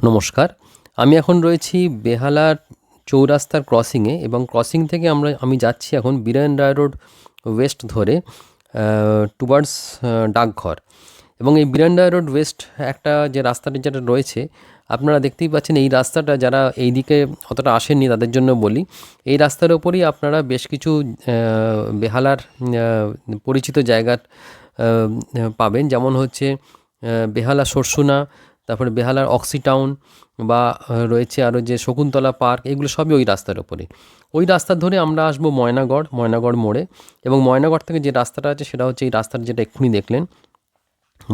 নমস্কার, আমি এখন রয়েছি বেহালার চৌরাস্তার ক্রসিংয়ে এবং ক্রসিং থেকে আমি যাচ্ছি এখন বীরেন রায় রোড ওয়েস্ট ধরে টুয়ার্ডস ডাকঘর। এবং এই বীরেন রায় রোড ওয়েস্ট একটা যে রাস্তাটি যেটা রয়েছে, আপনারা দেখতেই পাচ্ছেন এই রাস্তাটা যারা এই দিকে অতটা আসেননি তাদের জন্য বলি, এই রাস্তার ওপরই আপনারা বেশ কিছু বেহালার পরিচিত জায়গা পাবেন, যেমন হচ্ছে বেহালা সরসুনা, তারপরে বেহালার অক্সি টাউন বা রয়েছে আরও যে শকুন্তলা পার্ক, এগুলো সবই ওই রাস্তার ওপরে। ওই রাস্তা ধরে আমরা আসবো ময়নাগড় মোড়ে, এবং ময়নাগড় থেকে যে রাস্তাটা আছে সেটা হচ্ছে এই রাস্তাটা যেটা এক্ষুনি দেখলেন,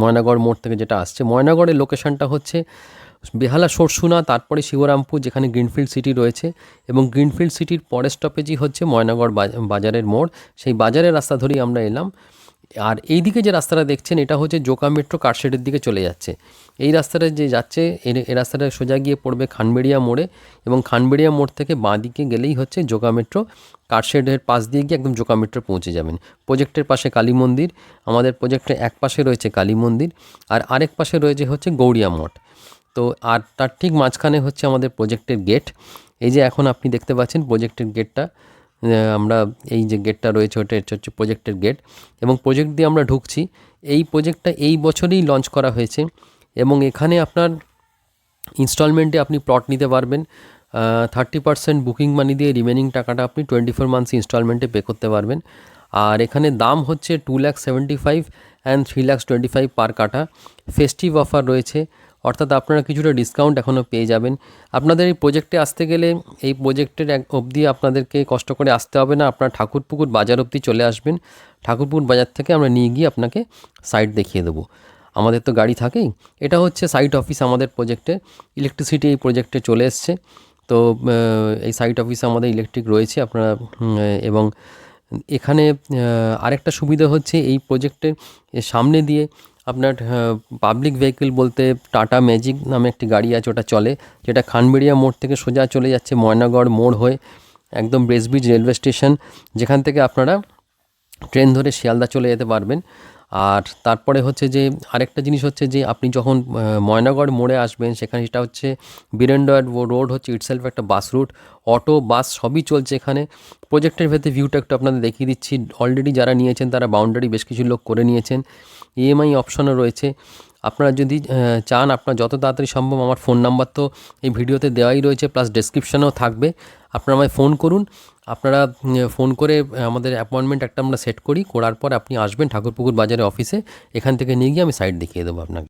ময়নাগড় মোড় থেকে যেটা আসছে। ময়নাগড়ের লোকেশনটা হচ্ছে বেহালা সরসুনা, তারপরে শিবরামপুর যেখানে গ্রিনফিল্ড সিটি রয়েছে, এবং গ্রিনফিল্ড সিটির পরের স্টপেজই হচ্ছে ময়নাগড় বাজারের মোড়। সেই বাজারের রাস্তা ধরেই আমরা এলাম। আর এই দিকে যে রাস্তাটা দেখছেন এটা হচ্ছে জোকা মেট্রো কারশেডের দিকে চলে যাচ্ছে। এই রাস্তাটা যে যাচ্ছে এই রাস্তাটা সোজা গিয়ে পড়বে খানবেড়িয়া মোড়ে, এবং খানবেড়িয়া মোড় থেকে বাঁ দিকে গেলেই হচ্ছে জোকা মেট্রো কারশেডের পাশ দিয়ে গিয়ে একদম জোকা মেট্রো পৌঁছে যাবেন। প্রজেক্টের পাশে কালী মন্দির, আমাদের প্রজেক্টের এক পাশে রয়েছে কালী মন্দির, আর আরেক পাশে রয়েছে হচ্ছে গৌড়িয়া মঠ। তো আর তার ঠিক মাঝখানে হচ্ছে আমাদের প্রজেক্টের গেট। এই যে এখন আপনি দেখতে পাচ্ছেন প্রজেক্টের গেটটা, আমরা এই যে গেটটা রয়েছে ওটা হচ্ছে প্রজেক্টের গেট, এবং প্রজেক্ট দিয়ে আমরা ঢুকছি। এই প্রজেক্টটা এই বছরেই লঞ্চ করা হয়েছে, এবং এখানে আপনার ইনস্টলমেন্টে আপনি প্লট নিতে পারবেন। 30% বুকিং মানি দিয়ে রিমেনিং টাকাটা আপনি 24 মান্থস ইনস্টলমেন্টে পে করতে পারবেন। আর এখানে দাম হচ্ছে 2,75,000 অ্যান্ড 3,25,000 পার কাঠা। ফেস্টিভ অফার রয়েছে, অর্থাৎ আপনারা কিছুটা ডিসকাউন্ট এখনও পেয়ে যাবেন। আপনাদের এই প্রজেক্টে আসতে গেলে এই প্রজেক্টের অবধি আপনাদেরকে কষ্ট করে আসতে হবে না, আপনারা ঠাকুরপুকুর বাজার অবধি চলে আসবেন। ঠাকুরপুকুর বাজার থেকে আমরা নিয়ে গিয়ে আপনাকে সাইট দেখিয়ে দেবো, আমাদের তো গাড়ি থাকেই। এটা হচ্ছে সাইট অফিস আমাদের প্রজেক্টে, ইলেকট্রিসিটি এই প্রজেক্টে চলে এসছে। তো এই সাইট অফিসে আমাদের ইলেকট্রিক রয়েছে আপনারা, এবং এখানে আরেকটা সুবিধা হচ্ছে এই প্রজেক্টের সামনে দিয়ে আপনার পাবলিক ভেহিকেল বলতে টাটা ম্যাজিক নামে একটি গাড়ি আছে, ওটা চলে, যেটা খানবেড়িয়া মোড় থেকে সোজা চলে যাচ্ছে ময়নাগড় মোড় হয়ে একদম ব্রেসব্রিজ রেলওয়ে স্টেশন, যেখান থেকে আপনারা ট্রেন ধরে শিয়ালদা চলে যেতে পারবেন। আর তারপরে হচ্ছে যে আরেকটা জিনিস হচ্ছে যে আপনি যখন ময়নাগড় মোড়ে আসবেন, সেখানে সেটা হচ্ছে বীরেন্দ্র রোড হচ্ছে ইটসেলফ একটা বাস রুট, অটো বাস সবই চলছে এখানে। প্রজেক্টের ভেতরে ভিউটা একটু আপনাদের দেখিয়ে দিচ্ছি। অলরেডি যারা নিয়েছেন তারা বাউন্ডারি বেশ কিছু লোক করে নিয়েছেন, ইএমআই অপশনও রয়েছে। আপনারা যদি চান, আপনার যত তাড়াতাড়ি সম্ভব, আমার ফোন নাম্বার তো এই ভিডিওতে দেওয়াই রয়েছে, প্লাস ডেসক্রিপশানেও থাকবে, আপনারা আমায় ফোন করুন। আপনারা ফোন করে আমাদের অ্যাপয়েন্টমেন্ট একটা আমরা সেট করার পর আপনি আসবেন ঠাকুরপুকুর বাজারে অফিসে, এখান থেকে নিয়ে গিয়ে আমি সাইট দেখিয়ে দেবো আপনাকে।